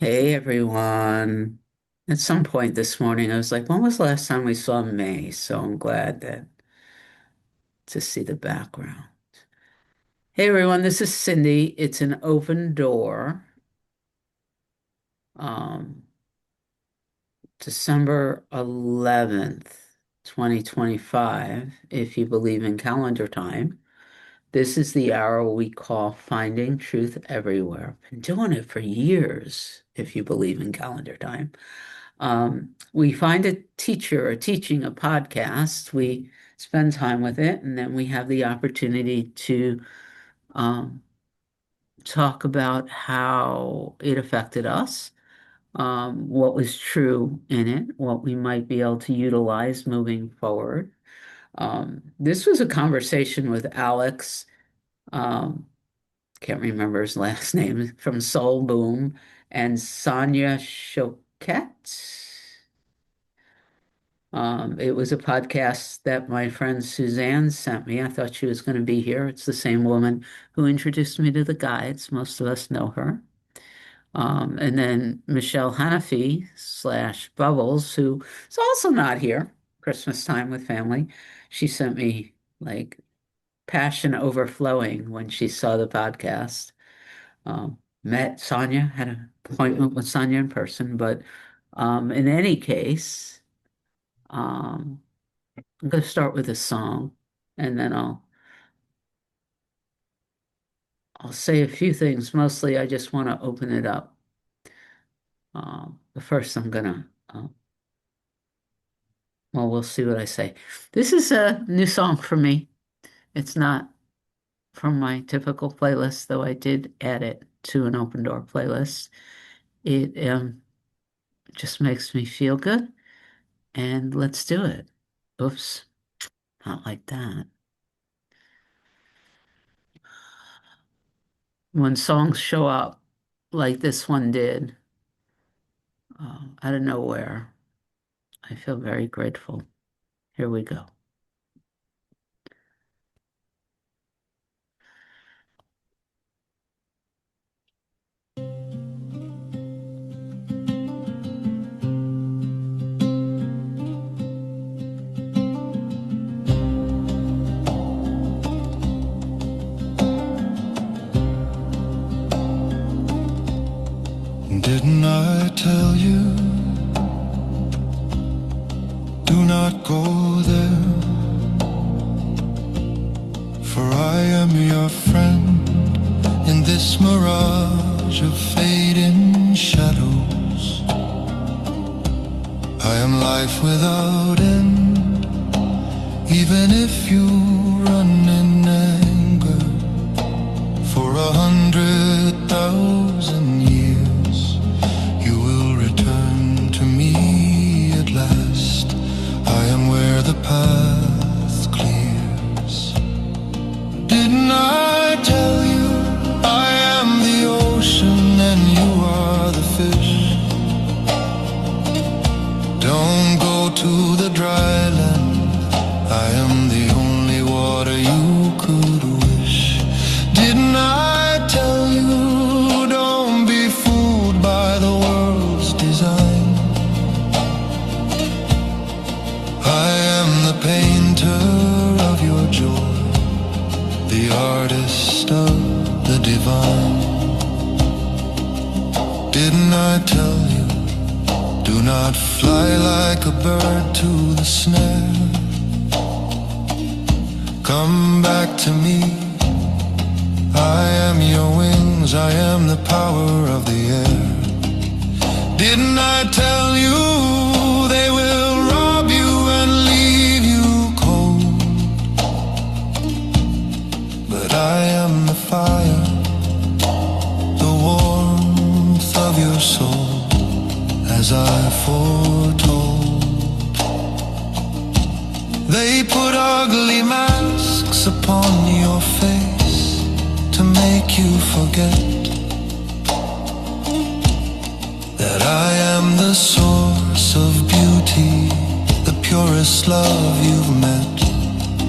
Hey everyone. At some point this morning, I was like, when was the last time we saw May? So I'm glad that to see the background. Hey everyone, this is Cindy. It's an open door. Um, December 11th, 2025, if you believe in calendar time. This is the hour we call Finding Truth Everywhere. Been doing it for years, if you believe in calendar time. We find a teacher or teaching a podcast, we spend time with it, and then we have the opportunity to um, talk about how it affected us, what was true in it, what we might be able to utilize moving forward. This was a conversation with Alex, um, can't remember his last name, from Soul Boom, and Sonia Choquette. It was a podcast that my friend Suzanne sent me. I thought she was going to be here. It's the same woman who introduced me to the guides. Most of us know her. And then Michelle Hanafi slash Bubbles, who is also not here, Christmas time with family. She sent me like passion overflowing when she saw the podcast. Met Sonia, had an appointment with Sonia in person, but in any case, um, I'm going to start with a song, and then I'll say a few things. Mostly, I just want to open it up. But first, I'm gonna. Well, we'll see what I say. This is a new song for me. It's not from my typical playlist, though I did add it to an open door playlist. It just makes me feel good, and let's do it. Oops, not like that. When songs show up like this one did, out of nowhere, I feel very grateful. Here we go. Didn't I tell you, do not go there, for I am your friend in this mirage of fading shadows. I am life without end, even if you run in anger for 100,000 years. You will return to me at last. I am where the path clears. Didn't I tell you I am the ocean and you are the fish? Don't go to the dry land. I am the only water you could wish. Didn't I tell you, don't be fooled by the world's design? I am the painter of your joy, the artist of the divine. Didn't I tell you, do not fly like a bird to the snare? Come back to me. I am your wings, I am the power of the air. Didn't I tell you they will rob you and leave you cold? But I am the fire, the warmth of your soul, as I foretold. They put ugly masks upon your face to make you forget that I am the source of beauty, the purest love you've met.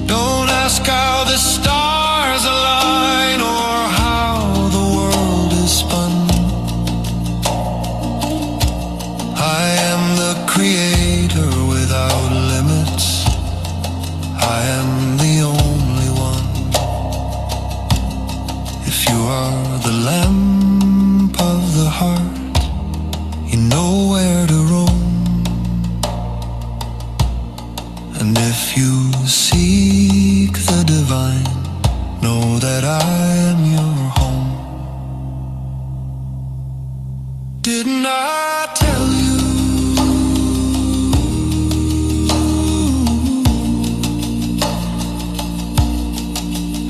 Don't ask how the stars align or how the world is spun. Didn't I tell you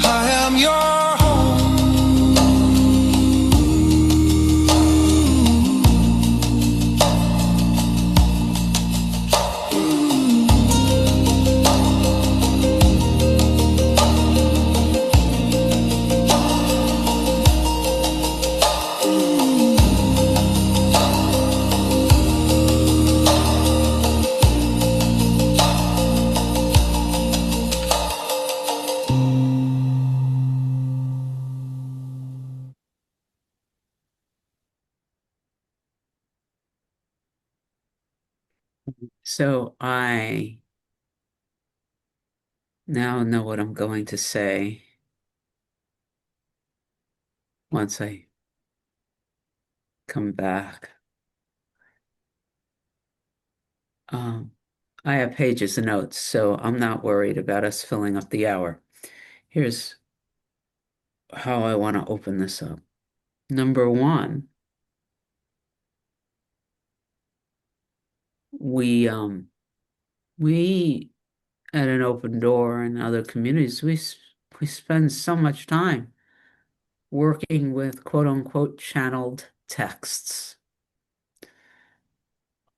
I am your home? So I now know what I'm going to say once I come back. Um, I have pages of notes, so I'm not worried about us filling up the hour. Here's how I want to open this up. Number one, we um we at an open door and other communities, we spend so much time working with quote unquote channeled texts.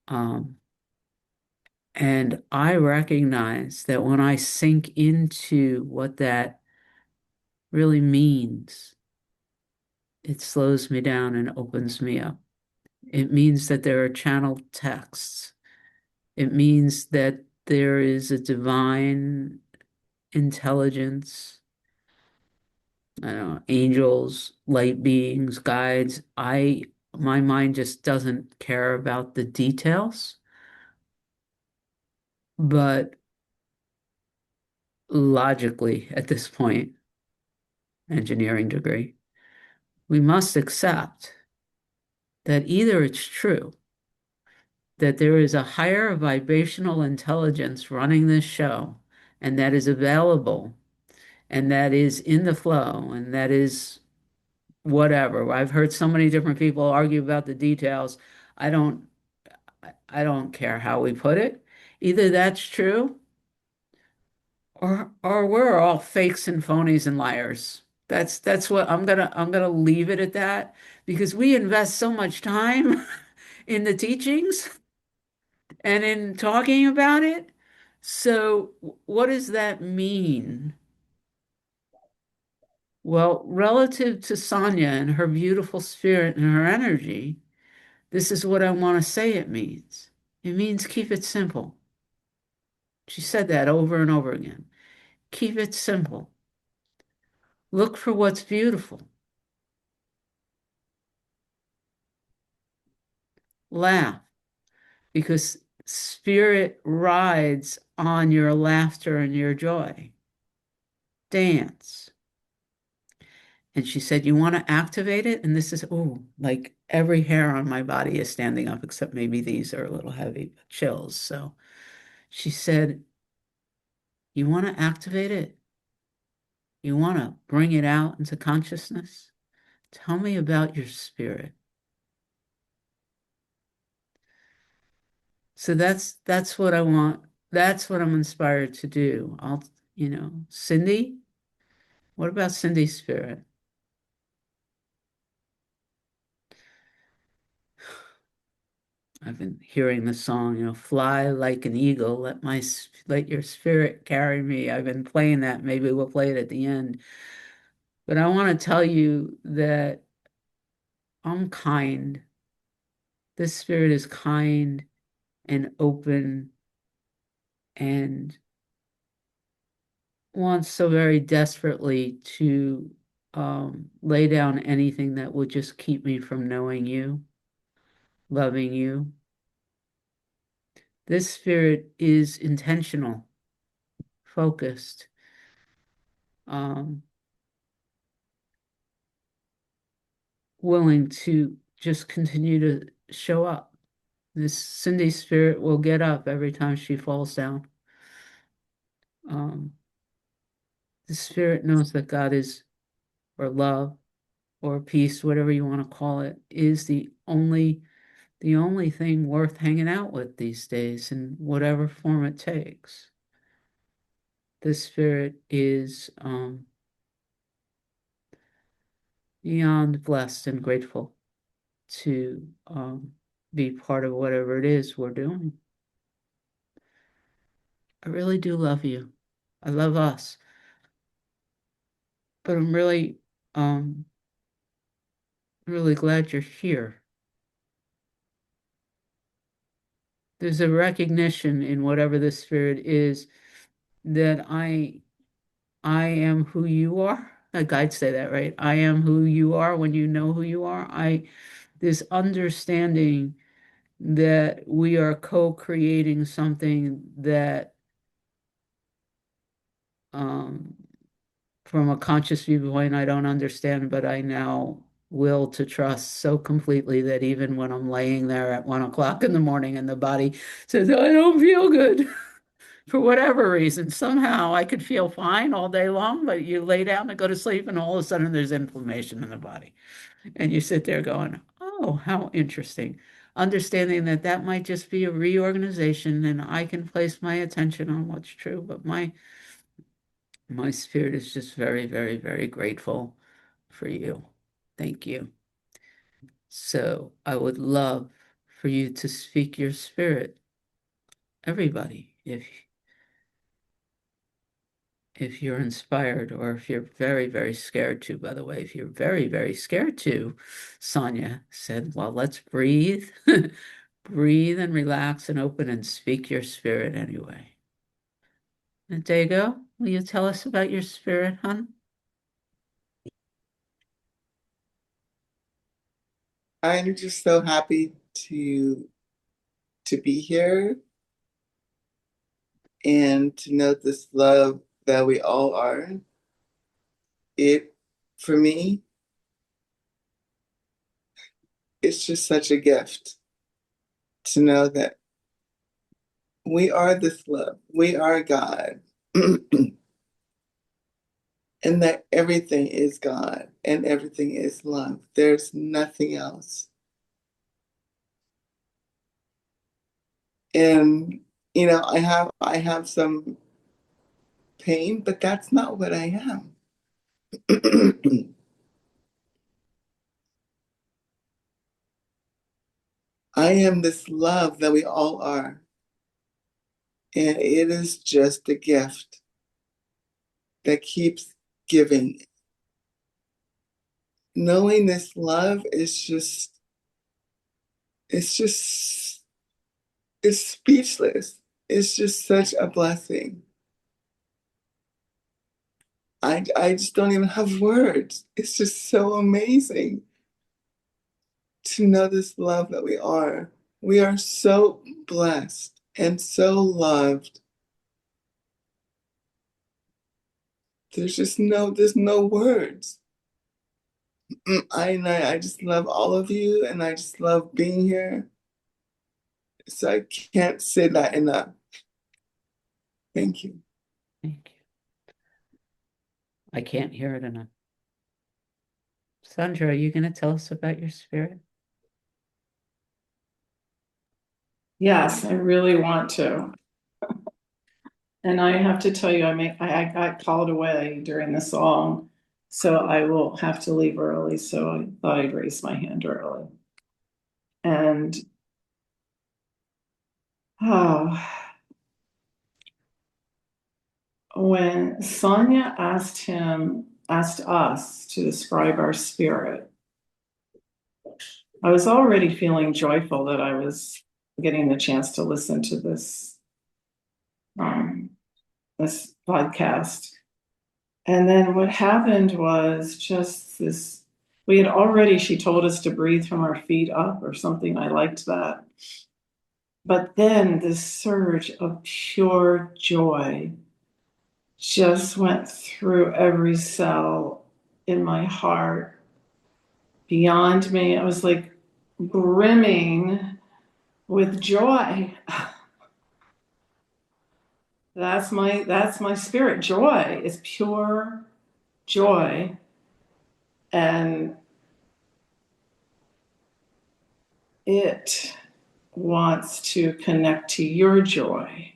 Um, and I recognize that when I sink into what that really means, it slows me down and opens me up. It means that there are channeled texts. It means that there is a divine intelligence, I don't know, angels, light beings, guides. My mind just doesn't care about the details, but logically at this point, engineering degree, we must accept that either it's true that there is a higher vibrational intelligence running this show and that is available and that is in the flow and that is whatever. I've heard so many different people argue about the details. I don't I don't care how we put it. Either that's true or we're all fakes and phonies and liars. That's what I'm gonna leave it at that because we invest so much time in the teachings and in talking about it. So what does that mean? Well, relative to Sonia and her beautiful spirit and her energy, this is what I want to say it means. It means keep it simple. She said that over and over again. Keep it simple. Look for what's beautiful. Laugh because spirit rides on your laughter and your joy. Dance. And she said, you want to activate it? And this is, oh, like every hair on my body is standing up, except maybe these are a little heavy, but chills. So she said, you want to activate it? You want to bring it out into consciousness? Tell me about your spirit. So that's what I want. That's what I'm inspired to do. Cindy, what about Cindy's spirit? I've been hearing the song, fly like an eagle, let your spirit carry me. I've been playing that. Maybe we'll play it at the end. But I want to tell you that I'm kind. This spirit is kind and open and wants so very desperately to lay down anything that would just keep me from knowing you, loving you. This spirit is intentional, focused, um, willing to just continue to show up. This Cindy spirit will get up every time she falls down. Um, the spirit knows that God is, or love, or peace, whatever you want to call it, is the only thing worth hanging out with these days in whatever form it takes. The spirit is beyond blessed and grateful to be part of whatever it is we're doing. I really do love you. I love us, but I'm um, really glad you're here. There's a recognition in whatever the spirit is that I am who you are. A guide say that, right? I am who you are when you know who you are. This understanding that we are co-creating something that um, from a conscious viewpoint I don't understand, but I now will to trust so completely that even when I'm laying there at 1 o'clock in the morning and the body says, I don't feel good for whatever reason, somehow I could feel fine all day long, but you lay down and go to sleep and all of a sudden there's inflammation in the body. And you sit there going, oh, how interesting. Understanding that that might just be a reorganization and I can place my attention on what's true, but my spirit is just very, very, very grateful for you. Thank you. So I would love for you to speak your spirit, everybody, if you're inspired or if you're very, very scared to, by the way, if you're very, very scared to, Sonia said, well, let's breathe, breathe and relax and open and speak your spirit anyway. And Dago, will you tell us about your spirit, hon? I'm just so happy to be here and to know this love that we all are. It for me, it's just such a gift to know that we are this love. We are God. And that everything is God and everything is love. There's nothing else. And I have some pain, but that's not what I am. I am this love that we all are. And it is just a gift that keeps giving. Knowing this love is it's just, it's speechless. It's just such a blessing. I just don't even have words. It's just so amazing to know this love that we are. We are so blessed and so loved. There's no words. I just love all of you and I just love being here. So I can't say that enough. Thank you. Thank you. I can't hear it enough. Sandra, are you going to tell us about your spirit? Yes, I really want to. And I have to tell you, I got called away during the song, so I will have to leave early. So I thought I'd raise my hand early. And oh, when Sonia asked us to describe our spirit, I was already feeling joyful that I was getting the chance to listen to um, this podcast. And then what happened was just this. She told us to breathe from our feet up or something. I liked that. But then this surge of pure joy just went through every cell in my heart, beyond me. I was like brimming with joy. That's my spirit. Joy is pure joy. And it wants to connect to your joy,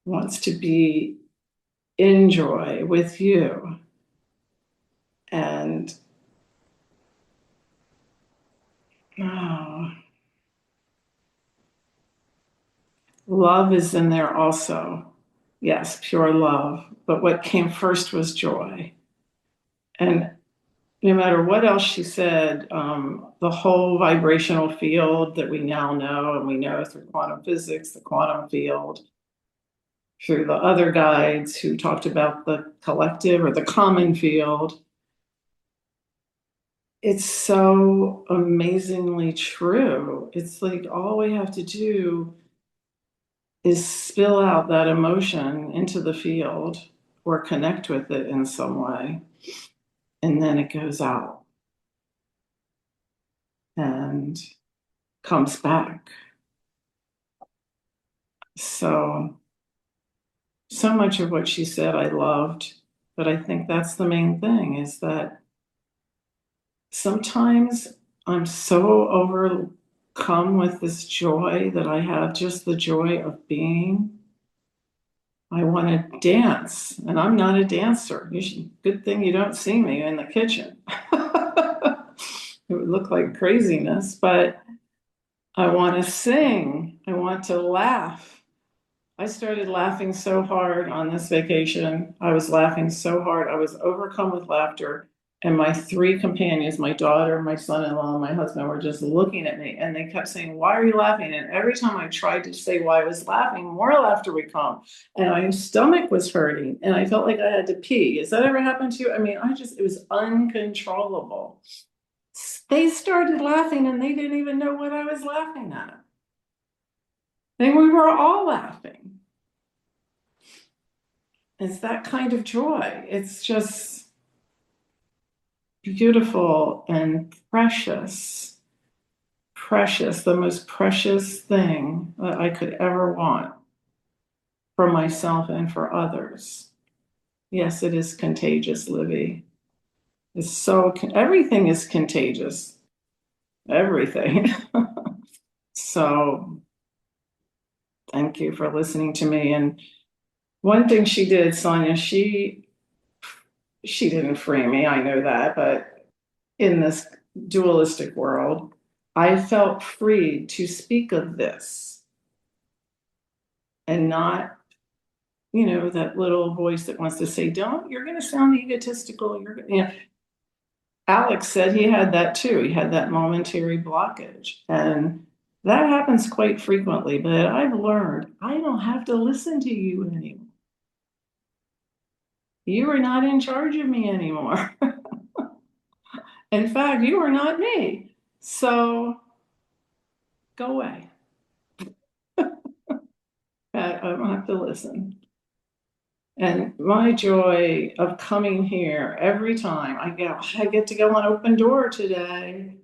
wants to be in joy with you. And oh, love is in there also. Yes, pure love. But what came first was joy. And no matter what else she said, the whole vibrational field that we now know, and we know through quantum physics, the quantum field, through the other guides who talked about the collective or the common field, it's so amazingly true. It's like all we have to do is spill out that emotion into the field or connect with it in some way, and then it goes out and comes back. So much of what she said I loved, but I think that's the main thing, is that sometimes I'm so overcome with this joy that I have, just the joy of being. I want to dance, and I'm not a dancer. Good thing you don't see me in the kitchen. It would look like craziness, but I want to sing. I want to laugh. I started laughing so hard on this vacation. I was laughing so hard. I was overcome with laughter. And my three companions, my daughter, my son-in-law, and my husband, were just looking at me, and they kept saying, "Why are you laughing?" And every time I tried to say why I was laughing, more laughter would come. And my stomach was hurting, and I felt like I had to pee. Has that ever happened to you? I mean, it was uncontrollable. They started laughing, and they didn't even know what I was laughing at. And we were all laughing. It's that kind of joy. It's just beautiful and precious. Precious, the most precious thing that I could ever want for myself and for others. Yes, it is contagious, Livy. Everything is contagious. Everything. So thank you for listening to me. And one thing she did, Sonia, she didn't free me, I know that, but in this dualistic world, I felt free to speak of this and not, that little voice that wants to say, "Don't, you're going to sound egotistical." Alex said he had that too. He had that momentary blockage. And that happens quite frequently, but I've learned I don't have to listen to you anymore. You are not in charge of me anymore. In fact, you are not me. So go away. I don't have to listen. And my joy of coming here every time I get to go on open door today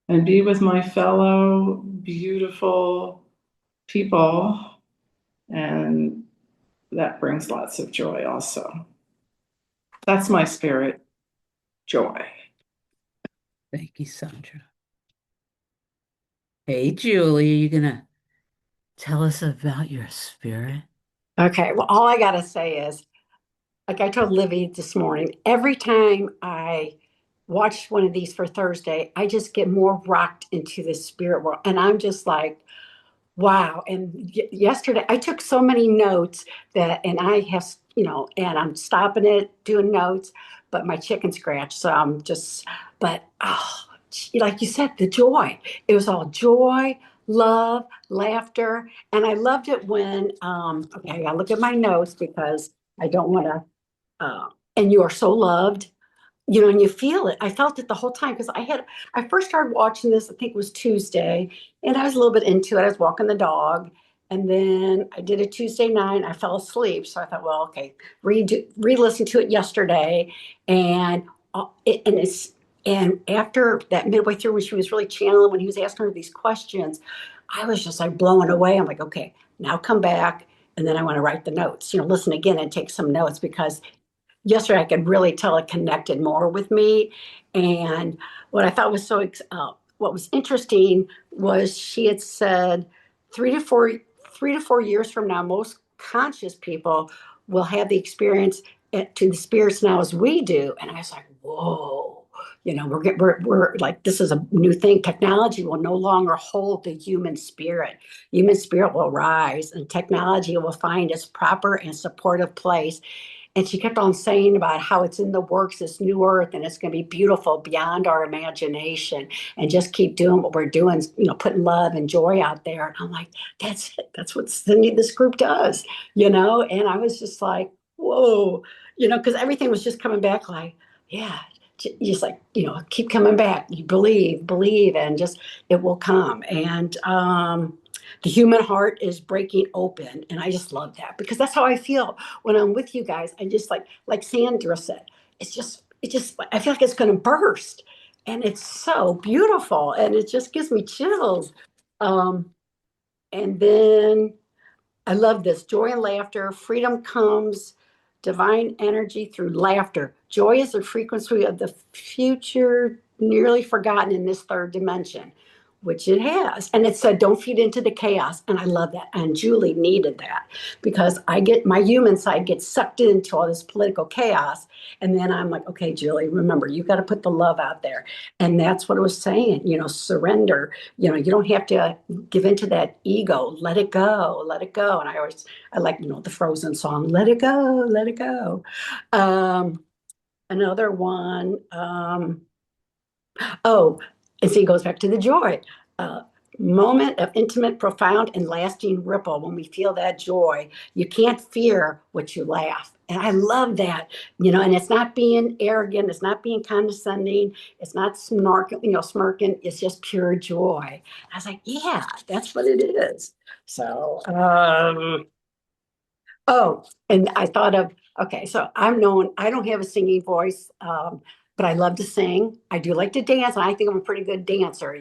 and be with my fellow beautiful people. And that brings lots of joy also. That's my spirit, joy. Thank you, Sandra. Hey, Julie, are you gonna tell us about your spirit? Okay, well, all I gotta say is, like I told Livy this morning, every time I watch one of these for Thursday, I just get more rocked into the spirit world. And I'm just like, wow. And yesterday I took so many notes and I have, and I'm stopping it, doing notes, but my chicken scratched. So I'm just, but like you said, the joy. It was all joy, love, laughter. And I loved it when, okay, I look at my notes because I don't want to, and you are so loved, and you feel it. I felt it the whole time because I first started watching this, I think it was Tuesday, and I was a little bit into it. I was walking the dog, and then I did a Tuesday night, and I fell asleep. So I thought, well, okay, re-listen to it yesterday, and and after that midway through when she was really channeling, when he was asking her these questions, I was just like blown away. I'm like, okay, now come back, and then I want to write the notes, listen again and take some notes because yesterday I could really tell it connected more with me. And what I thought was so what was interesting was she had said 3 to 4 years from now, most conscious people will have the experience to the spirits now as we do. And I was like, whoa, we're like, this is a new thing. Technology will no longer hold the human spirit. Human spirit will rise, and technology will find its proper and supportive place. And she kept on saying about how it's in the works, this new earth, and it's going to be beautiful beyond our imagination. And just keep doing what we're doing, putting love and joy out there. And I'm like, that's it. That's what Cindy, this group does. And I was just like, whoa, because everything was just coming back like, yeah, just like, keep coming back. You believe, and just it will come. And the human heart is breaking open. And I just love that because that's how I feel when I'm with you guys. I just like Sandra said, I feel like it's going to burst, and it's so beautiful, and it just gives me chills. Um, and then I love this joy and laughter. Freedom comes, divine energy through laughter. Joy is the frequency of the future, nearly forgotten in this third dimension, which it has. And it said, don't feed into the chaos. And I love that. And Julie needed that because I get my human side gets sucked into all this political chaos. And then I'm like, okay, Julie, remember, you got to put the love out there. And that's what it was saying, surrender. You don't have to give into that ego. Let it go, let it go. And I like, the Frozen song, let it go, let it go. Another one, oh, and see, it goes back to the joy. Uh, Moment of intimate, profound, and lasting ripple. When we feel that joy, you can't fear what you laugh. And I love that. And it's not being arrogant, it's not being condescending, it's not smirking, it's just pure joy. I was like, yeah, that's what it is. So, oh, and I thought of, okay, so I don't have a singing voice, but I love to sing. I do like to dance, and I think I'm a pretty good dancer.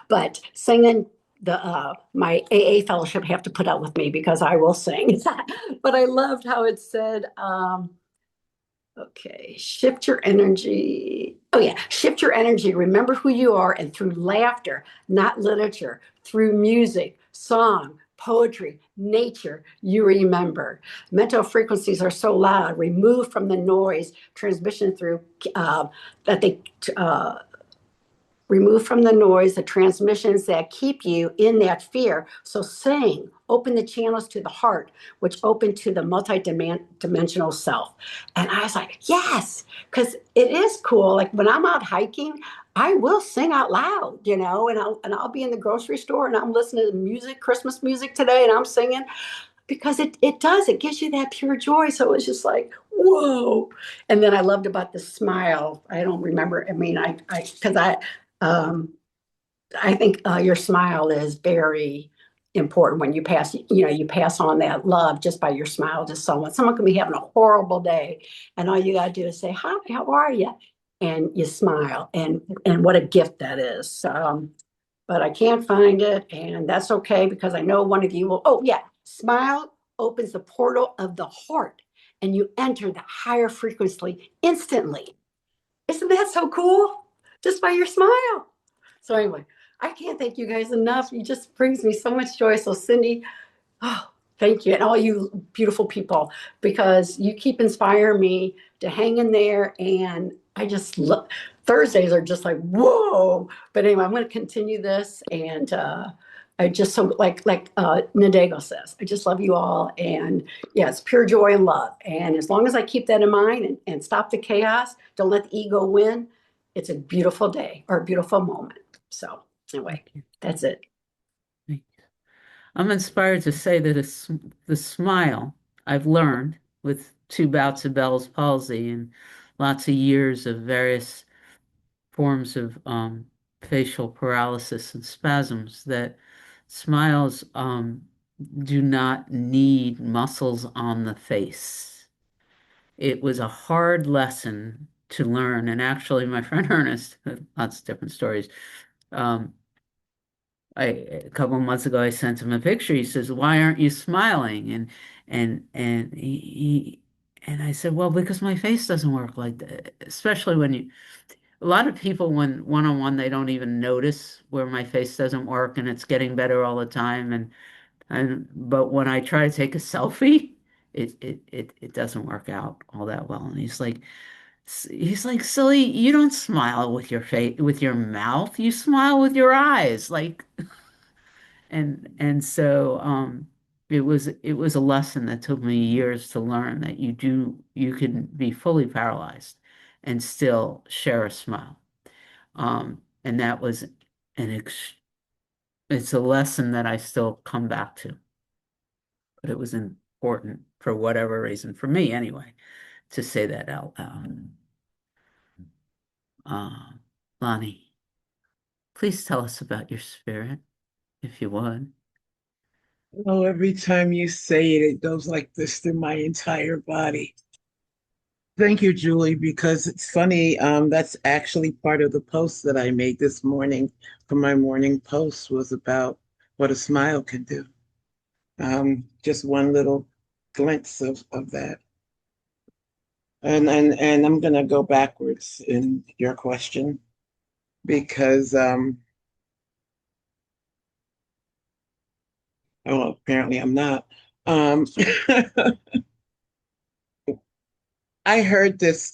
But singing, my AA fellowship have to put up with me because I will sing. But I loved how it said, okay, shift your energy. Oh, yeah, shift your energy. Remember who you are, and through laughter, not literature, through music, song, poetry, nature, you remember. Mental frequencies are so loud, removed from the noise, transmission through that they remove from the noise the transmissions that keep you in that fear. So sing, open the channels to the heart, which open to the multi-dimensional self. And I was like, yes, because it is cool. Like when I'm out hiking, I will sing out loud, and I'll be in the grocery store and I'm listening to music, Christmas music today, and I'm singing because it gives you that pure joy. So it was just like, whoa. And then I loved about the smile. I don't remember. I mean, because um, I think your smile is very important when you pass on that love just by your smile to someone. Someone can be having a horrible day, and all you got to do is say, hi, how are you? And you smile, and what a gift that is. But I can't find it, and that's okay because I know one of you will. Oh, yeah. Smile opens the portal of the heart, and you enter the higher frequency instantly. Isn't that so cool? Just by your smile. So, anyway, I can't thank you guys enough. You just brings me so much joy. So, Cindy, oh, thank you. And all you beautiful people, because you keep inspiring me to hang in there. And I just look, Thursdays are just like, whoa. But anyway, I'm going to continue this. And I just so like Nadego says, I just love you all. And yeah, it's pure joy and love. And as long as I keep that in mind and stop the chaos, don't let the ego win, it's a beautiful day or a beautiful moment. So anyway, that's it. I'm inspired to say that the smile I've learned with 2 bouts of Bell's palsy and lots of years of various forms of facial paralysis and spasms, that smiles do not need muscles on the face. It was a hard lesson to learn. And actually, my friend Ernest, lots of different stories. Um, a couple of months ago, I sent him a picture. He says, "Why aren't you smiling?" And and I said, "Well, because my face doesn't work like that, especially when you." a lot of people when one-on-one they don't even notice where my face doesn't work and it's getting better all the time and but when I try to take a selfie, it doesn't work out all that well. And he's like, silly, you don't smile with your face with your mouth, you smile with your eyes. Like and so it was a lesson that took me years to learn that you can be fully paralyzed and still share a smile. And that was an ex it's a lesson that I still come back to, but it was important for whatever reason, for me anyway, to say that out loud. Uh, Lonnie, please tell us about your spirit, if you would. Oh, every time you say it, it goes like this through my entire body. Thank you, Julie, because it's funny. That's actually part of the post that I made this morning for my morning post was about what a smile can do. Just one little glimpse of that. And I'm gonna go backwards in your question because well, apparently I'm not. Um, I heard this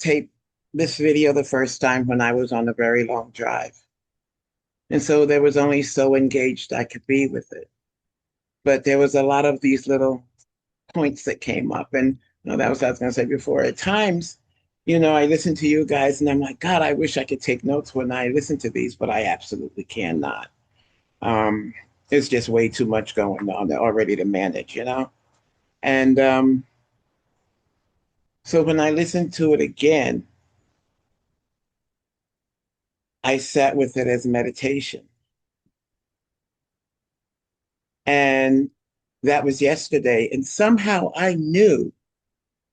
video the first time when I was on a very long drive. And so there was only so engaged I could be with it. But there was a lot of these little points that came up. And that was what I was going to say before. At times, I listen to you guys and I'm like, God, I wish I could take notes when I listen to these, but I absolutely cannot. Um, it's just way too much going on already to manage. And so when I listened to it again, I sat with it as meditation. And that was yesterday. And somehow I knew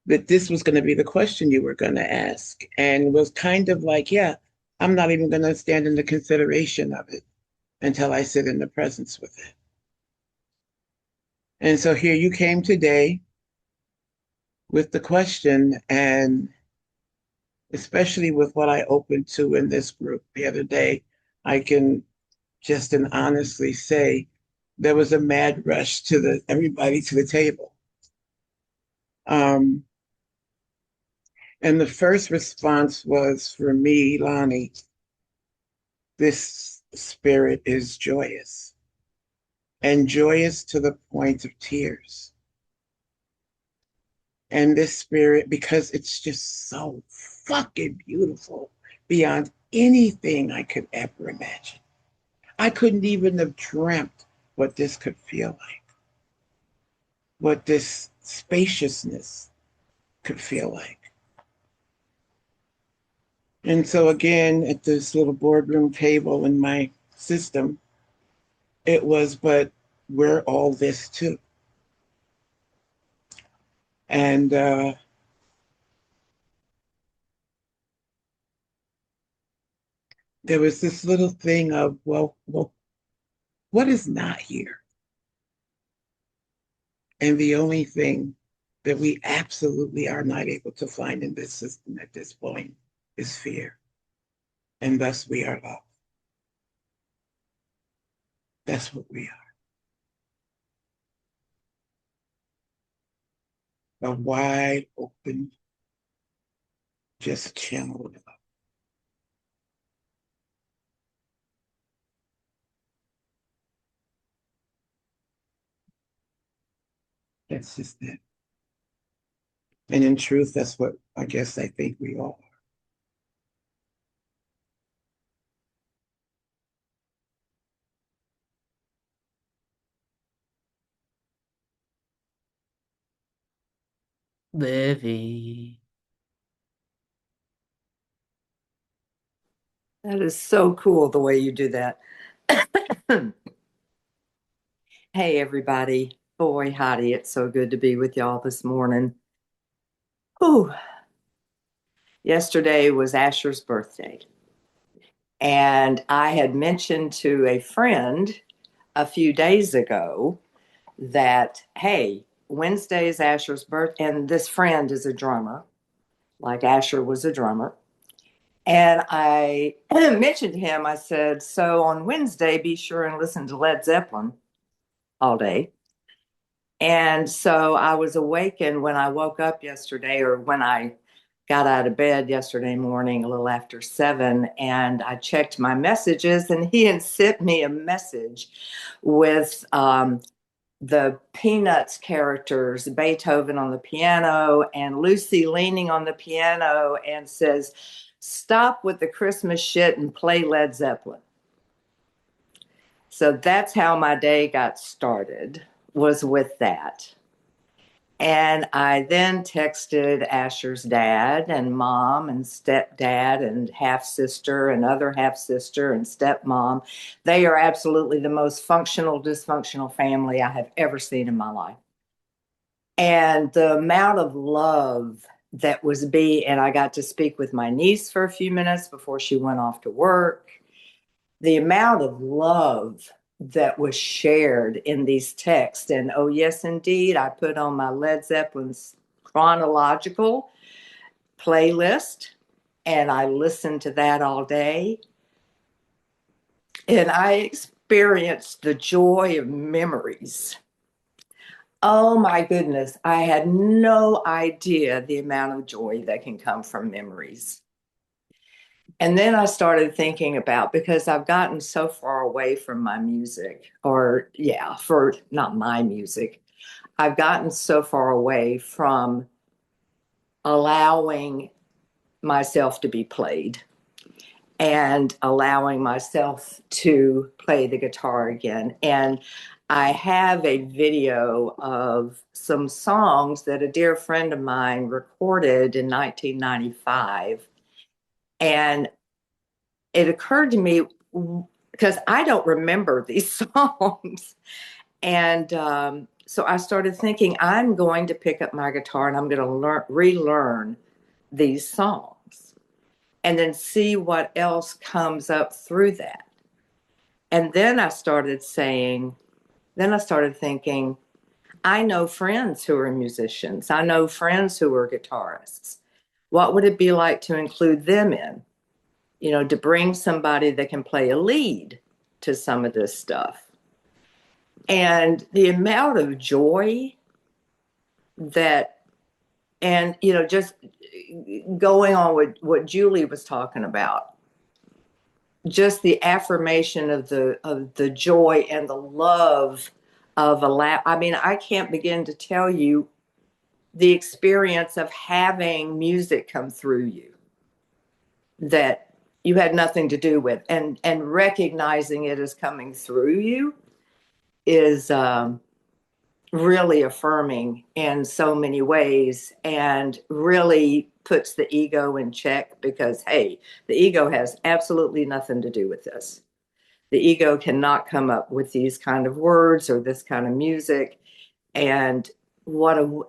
that this was going to be the question you were going to ask, and was kind of like, yeah, I'm not even going to stand in the consideration of it until I sit in the presence with it. And so here you came today with the question, and especially with what I opened to in this group the other day, I can just and honestly say there was a mad rush to everybody to the table. Um, and the first response was for me, Lonnie, this spirit is joyous and joyous to the point of tears. And this spirit, because it's just so fucking beautiful beyond anything I could ever imagine. I couldn't even have dreamt what this could feel like, what this spaciousness could feel like. And so, again, at this little boardroom table in my system, it was, but we're all this too. And there was this little thing of, well, what is not here? And the only thing that we absolutely are not able to find in this system at this point is fear. And thus we are love. That's what we are. A wide open, just channel of love. That's just it. And in truth, that's what I guess I think we all are. Livy. That is so cool the way you do that. Hey, everybody. Boy, howdy. It's so good to be with y'all this morning. Ooh, yesterday was Asher's birthday. And I had mentioned to a friend a few days ago that, hey, Wednesday is Asher's birthday. And this friend is a drummer, like Asher was a drummer. And I mentioned to him, I said, so on Wednesday, be sure and listen to Led Zeppelin all day. And so I was awakened when I woke up yesterday, or when I got out of bed yesterday morning, a little after 7, and I checked my messages, and he had sent me a message with the Peanuts characters, Beethoven on the piano and Lucy leaning on the piano, and says, stop with the Christmas shit and play Led Zeppelin. So that's how my day got started, was with that. And I then texted Asher's dad and mom and stepdad and half sister and other half sister and stepmom. They are absolutely the most functional, dysfunctional family I have ever seen in my life. And the amount of love that was and I got to speak with my niece for a few minutes before she went off to work. The amount of love that was shared in these texts. And oh, yes, indeed, I put on my Led Zeppelin's chronological playlist and I listened to that all day. And I experienced the joy of memories. Oh my goodness, I had no idea the amount of joy that can come from memories. And then I started thinking about, because I've gotten so far away from my music, or yeah, for not my music, I've gotten so far away from allowing myself to be played and allowing myself to play the guitar again. And I have a video of some songs that a dear friend of mine recorded in 1995. And it occurred to me, because I don't remember these songs. And so I started thinking, I'm going to pick up my guitar and I'm going to relearn these songs and then see what else comes up through that. And then I started thinking, I know friends who are musicians. I know friends who are guitarists. What would it be like to include them in? To bring somebody that can play a lead to some of this stuff. And the amount of joy that, and, just going on with what Julie was talking about, just the affirmation of the joy and the love of I mean, I can't begin to tell you the experience of having music come through you that you had nothing to do with, and recognizing it as coming through you is really affirming in so many ways, and really puts the ego in check, because hey, the ego has absolutely nothing to do with this. The ego cannot come up with these kind of words or this kind of music. And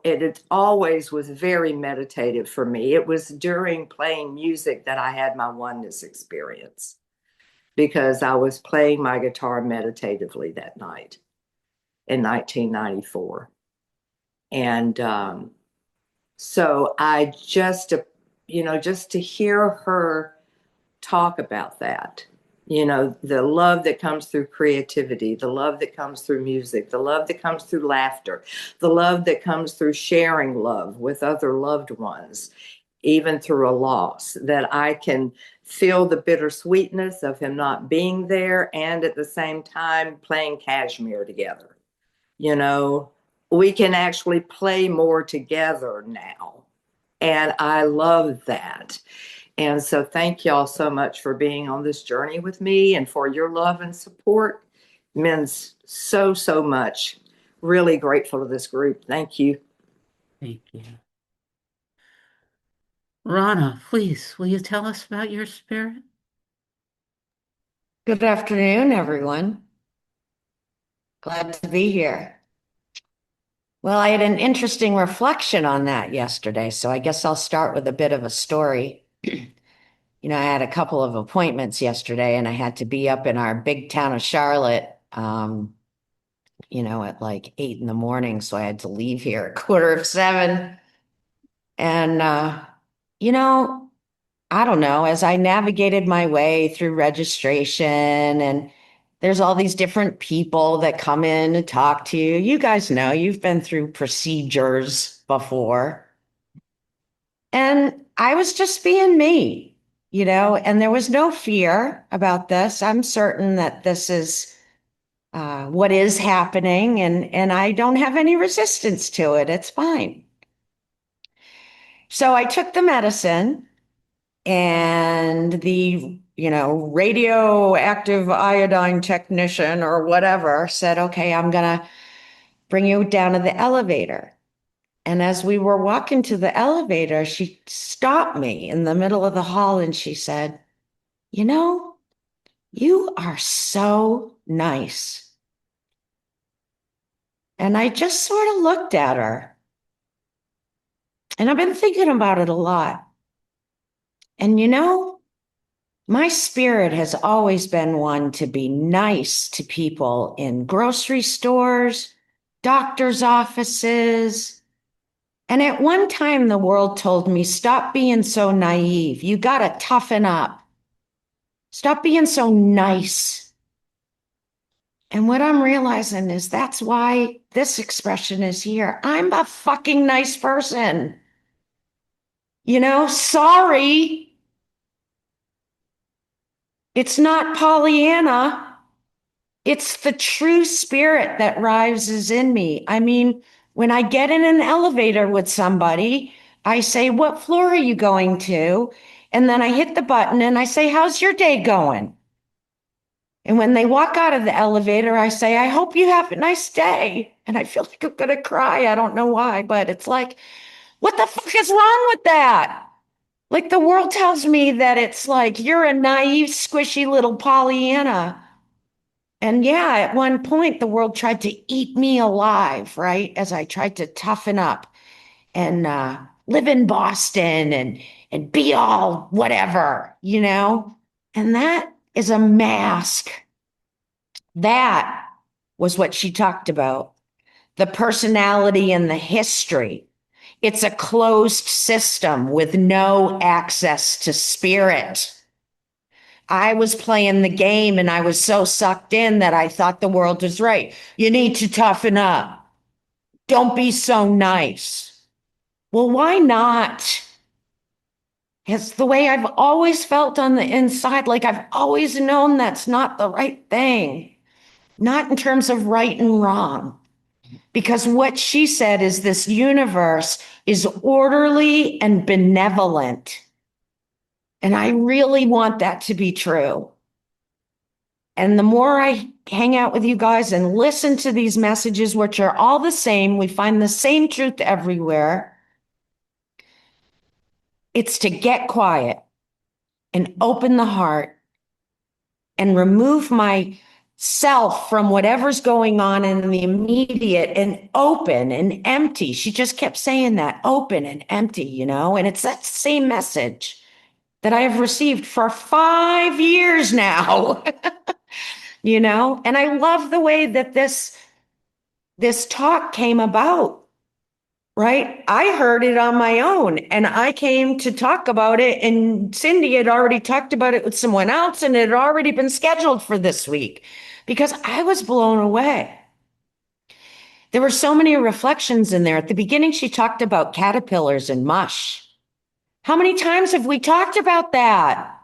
it always was very meditative for me. It was during playing music that I had my oneness experience, because I was playing my guitar meditatively that night in 1994. And so I just to hear her talk about that, the love that comes through creativity, the love that comes through music, the love that comes through laughter, the love that comes through sharing love with other loved ones, even through a loss, that I can feel the bittersweetness of him not being there, and at the same time playing Kashmir together. We can actually play more together now. And I love that. And so thank y'all so much for being on this journey with me, and for your love and support. It means so, so much. Really grateful to this group. Thank you. Thank you. Rana, please, will you tell us about your spirit? Good afternoon, everyone. Glad to be here. Well, I had an interesting reflection on that yesterday, so I guess I'll start with a bit of a story. I had a couple of appointments yesterday, and I had to be up in our big town of Charlotte, at like 8 in the morning. So I had to leave here at 6:45. And, you know, I don't know, as I navigated my way through registration, and there's all these different people that come in to talk to you. You guys know you've been through procedures before. And I was just being me, and there was no fear about this. I'm certain that this is what is happening, and I don't have any resistance to it. It's fine. So I took the medicine, and the radioactive iodine technician or whatever said, okay, I'm going to bring you down to the elevator. And as we were walking to the elevator, she stopped me in the middle of the hall and she said, you know, you are so nice. And I just sort of looked at her, and I've been thinking about it a lot. And my spirit has always been one to be nice to people in grocery stores, doctor's offices. And at one time, the world told me, stop being so naive. You got to toughen up. Stop being so nice. And what I'm realizing is that's why this expression is here. I'm a fucking nice person. Sorry. It's not Pollyanna. It's the true spirit that rises in me. I mean, when I get in an elevator with somebody, I say, what floor are you going to? And then I hit the button and I say, how's your day going? And when they walk out of the elevator, I say, I hope you have a nice day. And I feel like I'm going to cry. I don't know why, but it's like, what the fuck is wrong with that? Like the world tells me that it's like, you're a naive, squishy little Pollyanna. And yeah, at one point, the world tried to eat me alive, right? As I tried to toughen up and live in Boston and be all whatever. And that is a mask. That was what she talked about. The personality and the history. It's a closed system with no access to spirit. I was playing the game and I was so sucked in that I thought the world was right. You need to toughen up. Don't be so nice. Well, why not? It's the way I've always felt on the inside. Like I've always known that's not the right thing. Not in terms of right and wrong. Because what she said is this universe is orderly and benevolent. And I really want that to be true. And the more I hang out with you guys and listen to these messages, which are all the same, we find the same truth everywhere. It's to get quiet and open the heart and remove myself from whatever's going on in the immediate and open and empty. She just kept saying that, open and empty, and it's that same message that I have received for 5 years now. And I love the way that this talk came about, right? I heard it on my own and I came to talk about it, and Cindy had already talked about it with someone else and it had already been scheduled for this week because I was blown away. There were so many reflections in there. At the beginning, she talked about caterpillars and mush. How many times have we talked about that?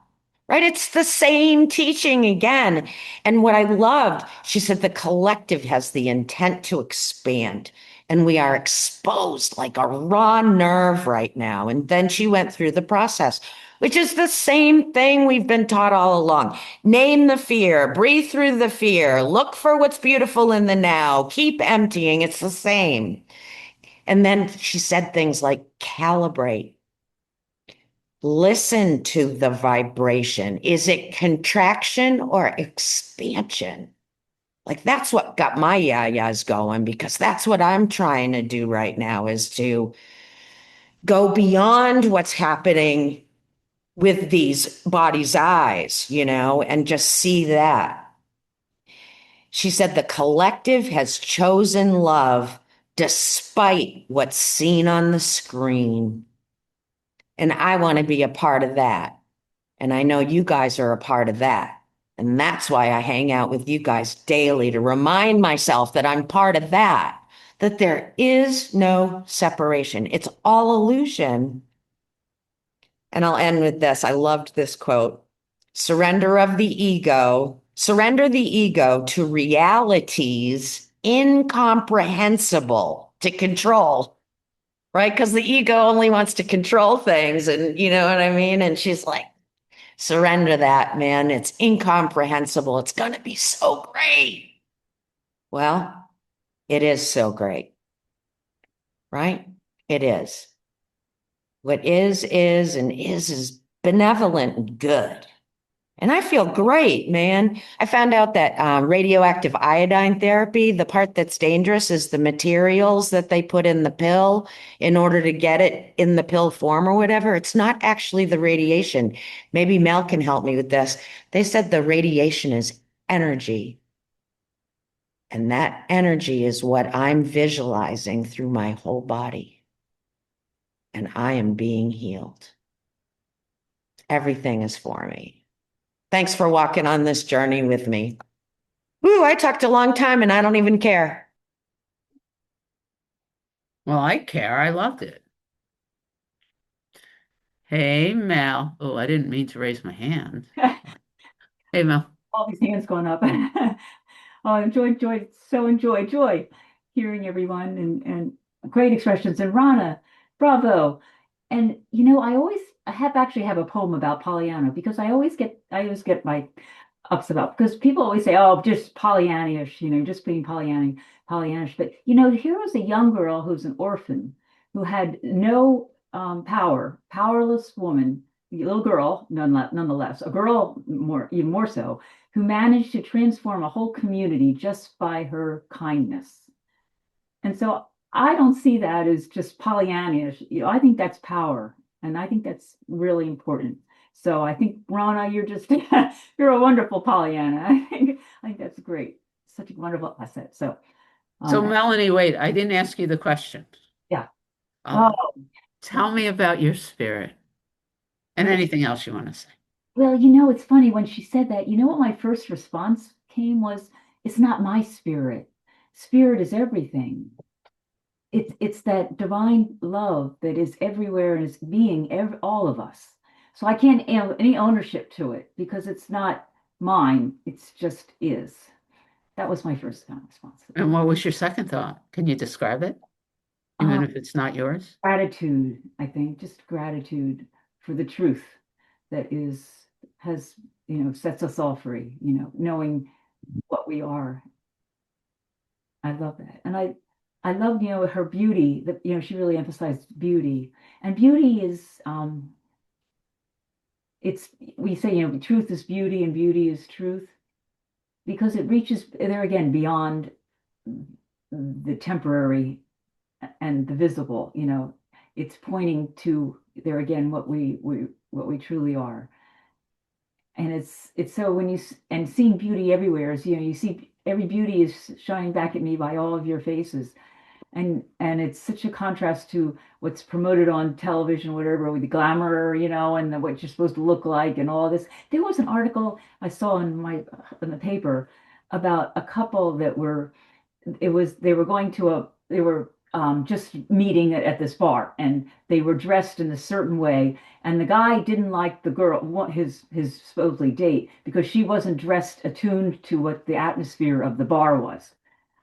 Right? It's the same teaching again. And what I loved, she said the collective has the intent to expand, and we are exposed like a raw nerve right now. And then she went through the process, which is the same thing we've been taught all along. Name the fear, breathe through the fear, look for what's beautiful in the now, keep emptying. It's the same. And then she said things like calibrate. Listen to the vibration. Is it contraction or expansion? Like that's what got my yayas going, because that's what I'm trying to do right now, is to go beyond what's happening with these body's eyes, and just see that. She said the collective has chosen love despite what's seen on the screen. And I want to be a part of that. And I know you guys are a part of that. And that's why I hang out with you guys daily to remind myself that I'm part of that, that there is no separation. It's all illusion. And I'll end with this. I loved this quote. Surrender the ego to realities incomprehensible to control, right? Because the ego only wants to control things. And you know what I mean? And she's like, surrender that, man. It's incomprehensible. It's going to be so great. Well, it is so great, right? It is. What and is benevolent and good. And I feel great, man. I found out that radioactive iodine therapy, the part that's dangerous is the materials that they put in the pill in order to get it in the pill form or whatever. It's not actually the radiation. Maybe Mel can help me with this. They said the radiation is energy. And that energy is what I'm visualizing through my whole body. And I am being healed. Everything is for me. Thanks for walking on this journey with me. Woo, I talked a long time and I don't even care. Well, I care. I loved it. Hey, Mel. Oh, I didn't mean to raise my hand. Hey, Mel. All these hands going up. Oh, enjoy hearing everyone and great expressions. And Rana, bravo. And I actually have a poem about Pollyanna because I always get my ups about because people always say, oh, just Pollyannish, just being Pollyannish. But here was a young girl who's an orphan who had no powerless woman, a little girl, nonetheless, a girl even more so, who managed to transform a whole community just by her kindness. And so I don't see that as just Pollyannish. I think that's power, and I think that's really important. So I think Rana, you're just you're a wonderful Pollyanna. I think that's great. Such a wonderful asset. So So, um, Melanie, wait, I didn't ask you the question. yeah. Oh, Um, Tell me about your spirit and anything else you want to say. well, it's funny when she said that. What my first response came was, "It's not my spirit. Spirit is everything. It's that divine love that is everywhere and is being all of us. So I can't have any ownership to it because it's not mine. It's just is." That was my first kind of response to that. And what was your second thought? Can you describe it, even Uh, if it's not yours? Gratitude, I think, just gratitude for the truth that has, sets us all free, knowing what we are. I love that. And I love, her beauty that, she really emphasized beauty. And beauty is, we say, truth is beauty and beauty is truth because it reaches there again beyond the temporary and the visible, it's pointing to there again what we truly are. And it's so when and seeing beauty everywhere is, you see every beauty is shining back at me by all of your faces. And it's such a contrast to what's promoted on television, whatever, with the glamour, and what you're supposed to look like and all this. There was an article I saw in the paper about a couple that were they were going to they were just meeting at this bar, and they were dressed in a certain way, and the guy didn't like the girl, his supposedly date, because she wasn't dressed attuned to what the atmosphere of the bar was.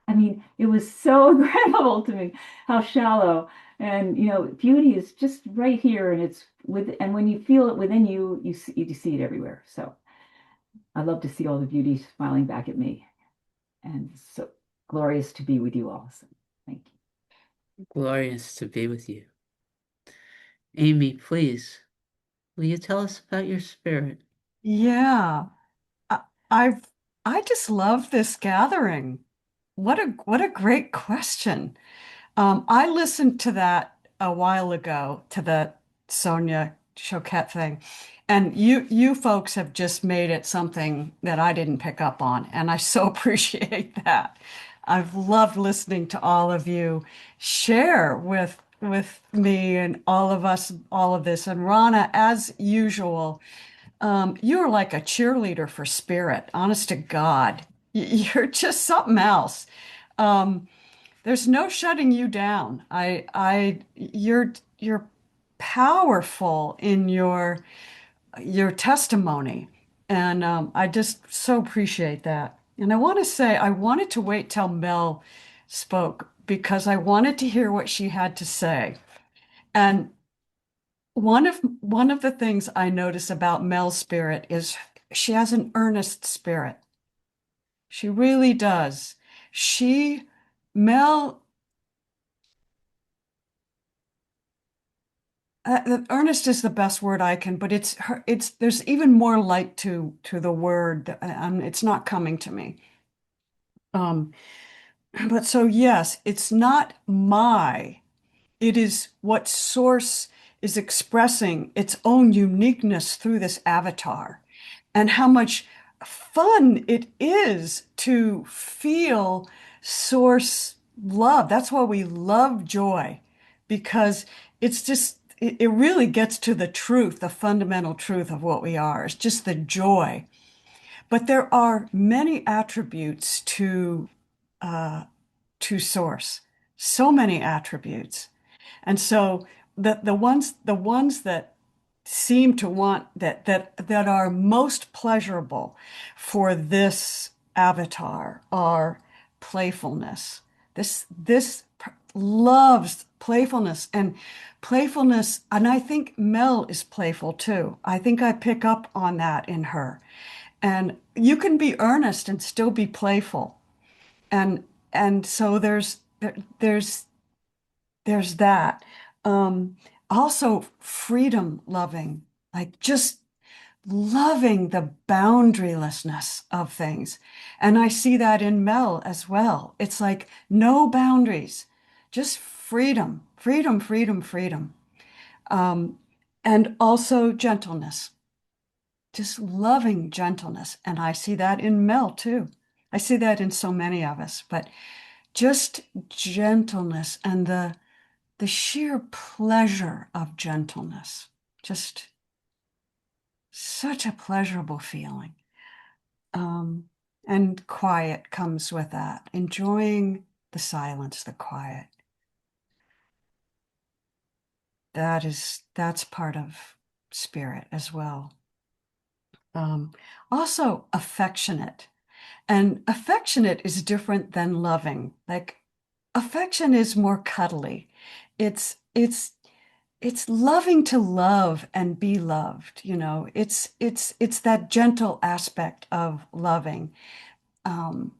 I mean, it was so incredible to me how shallow. And beauty is just right here, and and when you feel it within you, you see it everywhere. So I love to see all the beauty smiling back at me, and so glorious to be with you all. So thank you. Glorious to be with you. Amy, please, will you tell us about your spirit? Yeah, I, I've I just love this gathering. What a great question. I listened to that a while ago, to the Sonia Choquette thing, and you folks have just made it something that I didn't pick up on, and I so appreciate that. I've loved listening to all of you share with me and all of us all of this. And Rana, as usual, You're like a cheerleader for spirit, honest to God. You're just something else. Um, there's no shutting you down. You're powerful in your testimony, and I just so appreciate that. And I want to say I wanted to wait till Mel spoke because I wanted to hear what she had to say. And one of the things I notice about Mel's spirit is she has an earnest spirit. She really does. She, Mel, earnest is the best word I can, but it's her, it's there's even more light to the word. It's not coming to me. Um, but so yes, it's not my. It is what Source is expressing its own uniqueness through this avatar, and how much fun it is to feel Source love. That's why we love joy, because it really gets to the truth, the fundamental truth of what we are. It's just the joy. But there are many attributes uh, to Source, so many attributes. And so the ones that seem to want that are most pleasurable for this avatar are playfulness. This loves playfulness, and I think Mel is playful too. I think I pick up on that in her. And you can be earnest and still be playful. And so there's there's that. Um, Also freedom loving, like just loving the boundarylessness of things. And I see that in Mel as well. It's like no boundaries, just freedom, freedom, freedom, freedom. Um, and also gentleness, just loving gentleness. And I see that in Mel too. I see that in so many of us, but just gentleness and the sheer pleasure of gentleness, just such a pleasurable feeling. Um, and quiet comes with that, enjoying the silence, the quiet. That's part of spirit as well. Um, Also affectionate. And affectionate is different than loving. Like affection is more cuddly. It's it's it's loving to love and be loved, you know. It's that gentle aspect of loving. Um,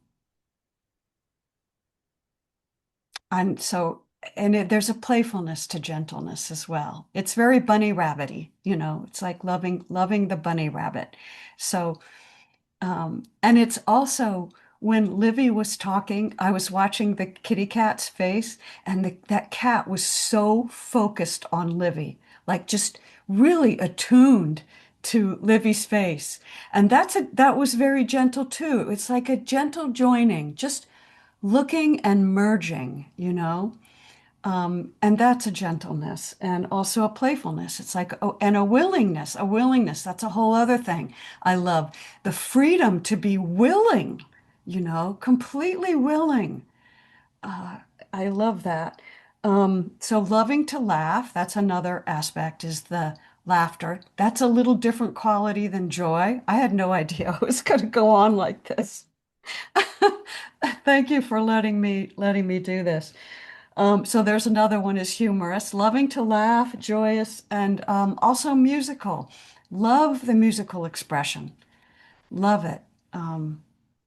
and so there's a playfulness to gentleness as well. It's very bunny rabbity, you know. It's like loving the bunny rabbit. So and it's also when Livy was talking, I was watching the kitty cat's face, and that cat was so focused on Livy, like just really attuned to Livy's face. And that was very gentle too. It's like a gentle joining, just looking and merging, you know? And that's a gentleness and also a playfulness. It's like, oh, and a willingness. That's a whole other thing I love. The freedom to be willing, you know, completely willing. Uh, I love that. So loving to laugh, that's another aspect, is the laughter. That's a little different quality than joy. I had no idea I was going to go on like this. Thank you for letting me do this. So there's another one is humorous, loving to laugh, joyous, and also musical. Love the musical expression. Love it. Um,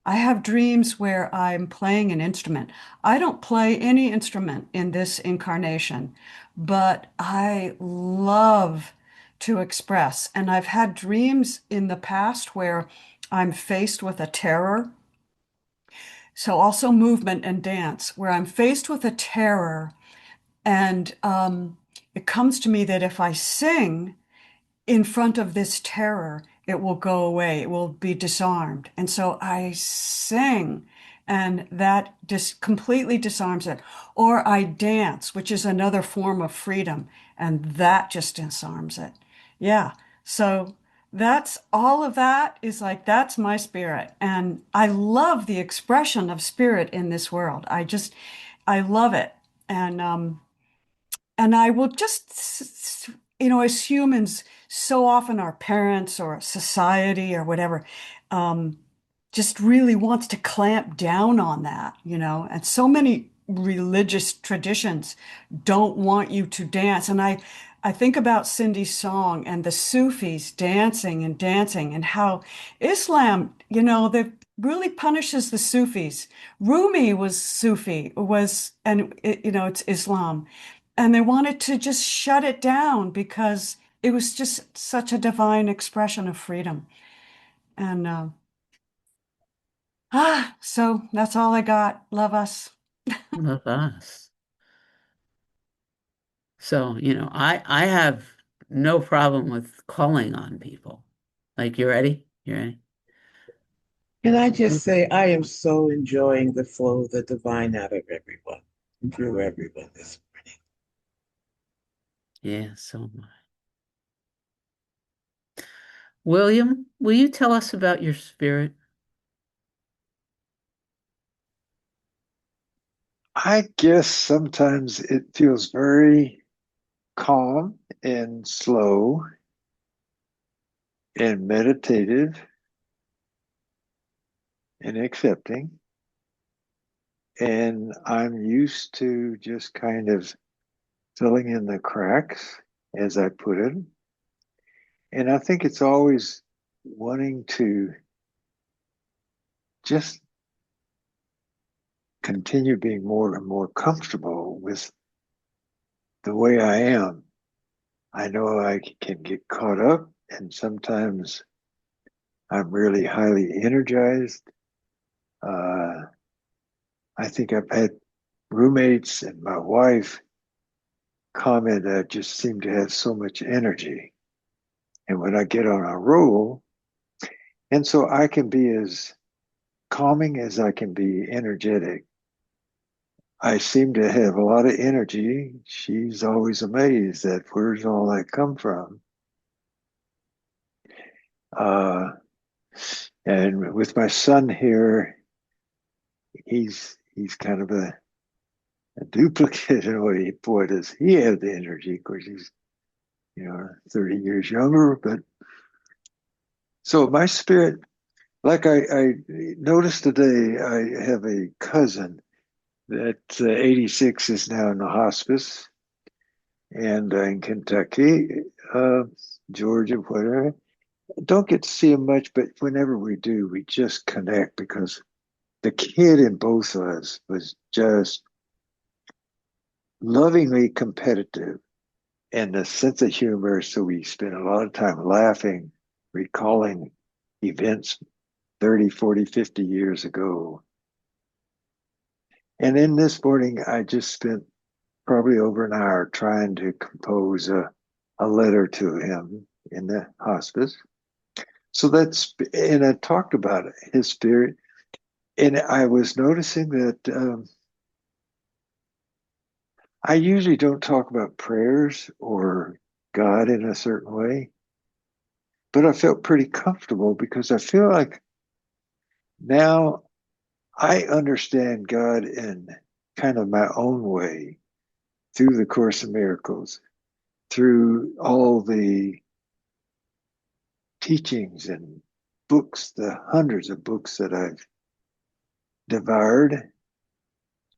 I have dreams where I'm playing an instrument. I don't play any instrument in this incarnation, but I love to express. And I've had dreams in the past where I'm faced with a terror. So also movement and dance, where I'm faced with a terror and it comes to me that if I sing in front of this terror, it will go away. It will be disarmed. And so I sing, and that just completely disarms it. Or I dance, which is another form of freedom, and that just disarms it. Yeah. So that's all of that is like, that's my spirit. And I love the expression of spirit in this world. I love it. And, and I will just, as humans, so often our parents or society or whatever, um, just really wants to clamp down on that. And so many religious traditions don't want you to dance. And I think about Cindy's song and the Sufis dancing and dancing and how Islam, that really punishes the Sufis. Rumi was Sufi, it's Islam. And they wanted to just shut it down because it was just such a divine expression of freedom. And so that's all I got. Love us. Love us. So, I have no problem with calling on people. Like, you ready? You ready? Can I just say, I am so enjoying the flow of the divine out of everyone, through everyone this morning. Yeah, so am I. William, will you tell us about your spirit? I guess sometimes it feels very calm and slow and meditative and accepting. And I'm used to just kind of filling in the cracks, as I put it. And I think it's always wanting to just continue being more and more comfortable with the way I am. I know I can get caught up, and sometimes I'm really highly energized. Uh, I think I've had roommates and my wife comment that I just seem to have so much energy. And when I get on a roll, and so I can be as calming as I can be energetic. I seem to have a lot of energy. She's always amazed at where's all that come from. Uh, and with my son here, he's kind of a duplicate in a way. Boy, does he have the energy. Of course, he's 30 years younger. But so my spirit, like I noticed today, I have a cousin that 86 is now in the hospice and in Kentucky, uh, Georgia, whatever. Don't get to see him much, but whenever we do, we just connect because the kid in both of us was just lovingly competitive and a sense of humor. So we spent a lot of time laughing, recalling events 30, 40, 50 years ago. And then this morning, I just spent probably over an hour trying to compose a letter to him in the hospice. So and I talked about his spirit. And I was noticing that I usually don't talk about prayers or God in a certain way, but I felt pretty comfortable because I feel like now I understand God in kind of my own way through the Course of Miracles, through all the teachings and books, the hundreds of books that I've devoured.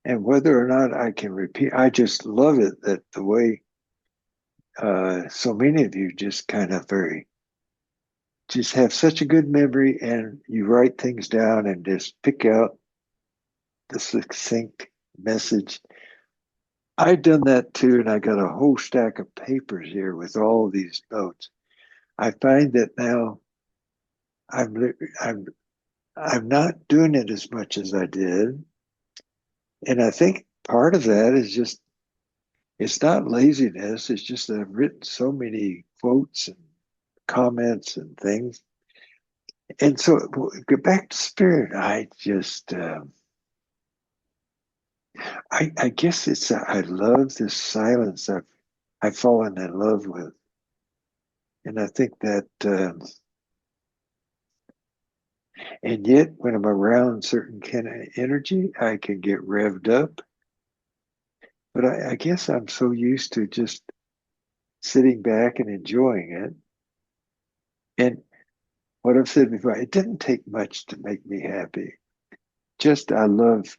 And whether or not I can repeat, I just love it that the way so many of you just have such a good memory and you write things down and just pick out the succinct message. I've done that too, and I got a whole stack of papers here with all of these notes. I find that now I'm I'm I'm not doing it as much as I did, and I think part of that is just it's not laziness. It's just that I've written so many quotes and comments and things. And so, get back to spirit. I guess I love this silence I've fallen in love with. And I think that And yet, when I'm around certain kind of energy, I can get revved up. But I guess I'm so used to just sitting back and enjoying it. And what I've said before, it didn't take much to make me happy. Just I love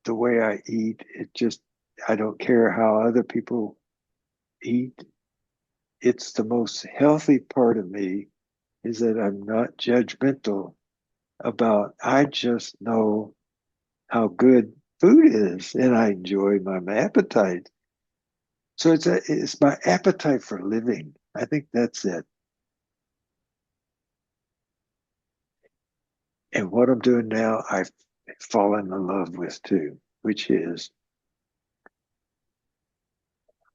the way I eat. It just, I don't care how other people eat. It's the most healthy part of me is that I'm not judgmental about, I just know how good food is and I enjoy my appetite. So it's my appetite for living. I think that's it. And what I'm doing now, I've fallen in love with too, which is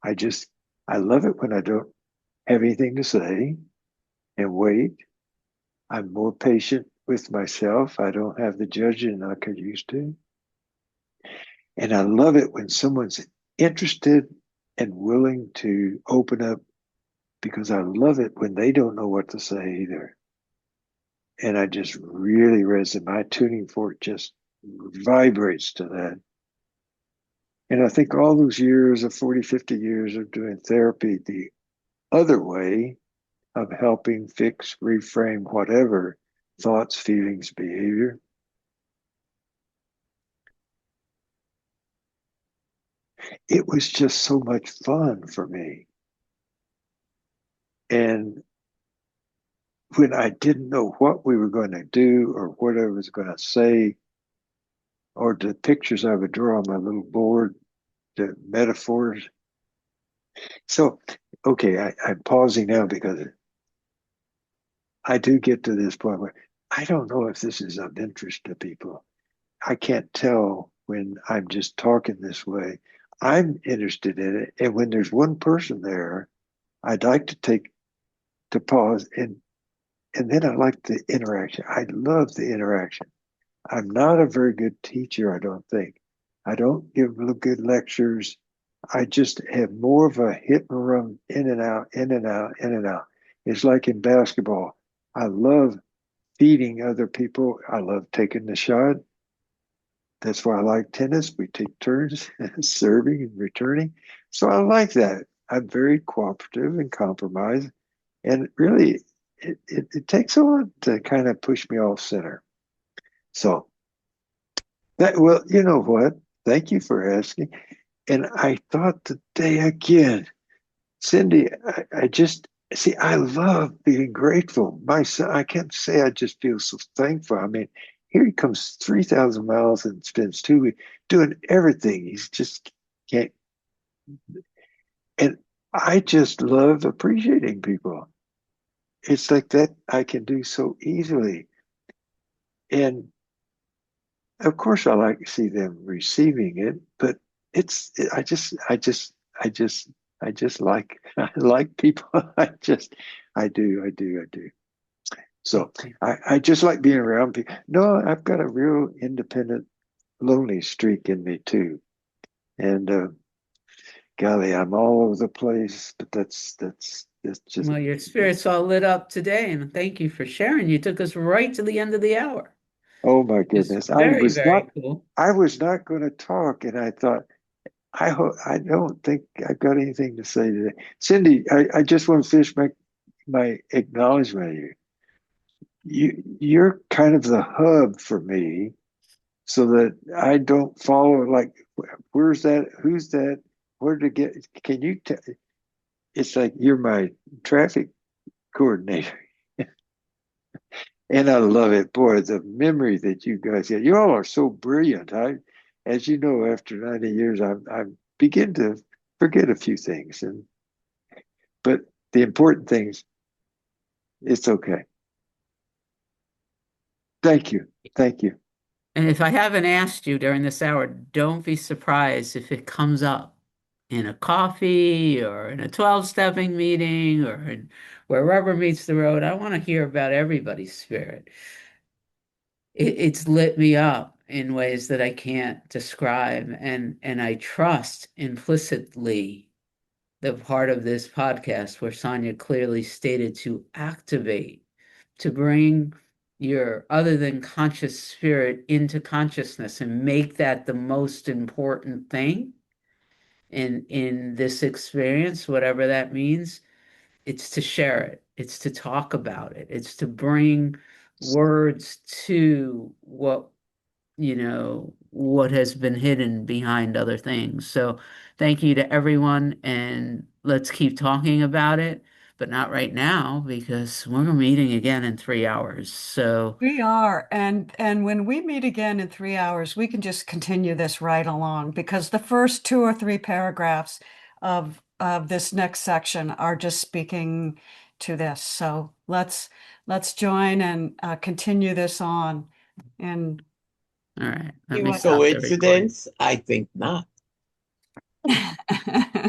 I just, I love it when I don't have anything to say and wait. I'm more patient with myself. I don't have the judging like I used to. And I love it when someone's interested and willing to open up because I love it when they don't know what to say either. And I just really resonate. My tuning fork just vibrates to that. And I think all those years of 40, 50 years of doing therapy the other way of helping fix, reframe whatever thoughts, feelings, behavior, it was just so much fun for me. And when I didn't know what we were going to do or what I was going to say, or the pictures I would draw on my little board, the metaphors. So, okay, I'm pausing now because I do get to this point where I don't know if this is of interest to people. I can't tell when I'm just talking this way. I'm interested in it. And when there's one person there, I'd like to take to pause and then I like the interaction. I love the interaction. I'm not a very good teacher, I don't think. I don't give good lectures. I just have more of a hit and run in and out, in and out, in and out. It's like in basketball. I love feeding other people. I love taking the shot. That's why I like tennis. We take turns serving and returning. So I like that. I'm very cooperative and compromise. And really, it takes a lot to kind of push me off center. So that, well, you know what? Thank you for asking. And I thought today again, Cindy, I just see, I love being grateful. My son, I can't say I just feel so thankful. I mean, here he comes 3,000 miles and spends 2 weeks doing everything. He's just can't. And I just love appreciating people. It's like that I can do so easily. And of course, I like to see them receiving it, but I just, I just like, I like people. I do. So I just like being around people. No, I've got a real independent, lonely streak in me too. And golly, I'm all over the place, but that's just Well, your me. spirit's all lit up today, and thank you for sharing. You took us right to the end of the hour. Oh my It's goodness. very, very cool. I was not going to talk, and I thought, I don't think I've got anything to say today. Cindy, I just want to finish my acknowledgement of you. You're kind of the hub for me so that I don't follow like where's that? Who's that? Where to get can you it's like you're my traffic coordinator. And I love it. Boy, the memory that you guys get. You all are so brilliant. As you know, after 90 years, I begin to forget a few things. But the important things, it's okay. Thank you. Thank you. And if I haven't asked you during this hour, don't be surprised if it comes up in a coffee or in a 12-stepping meeting or in where rubber meets the road. I want to hear about everybody's spirit. It's lit me up in ways that I can't describe, and I trust implicitly the part of this podcast where Sonia clearly stated to activate, to bring your other than conscious spirit into consciousness and make that the most important thing in this experience, whatever that means. It's to share it, it's to talk about it, it's to bring words to what has been hidden behind other things. So thank you to everyone, and let's keep talking about it, but not right now because we're meeting again in 3 hours. So, We are, and when we meet again in 3 hours, we can just continue this right along because the first two or three paragraphs of this next section are just speaking to this. So let's join and continue this on. And all right, let You me a stop the recording. coincidence? I think not.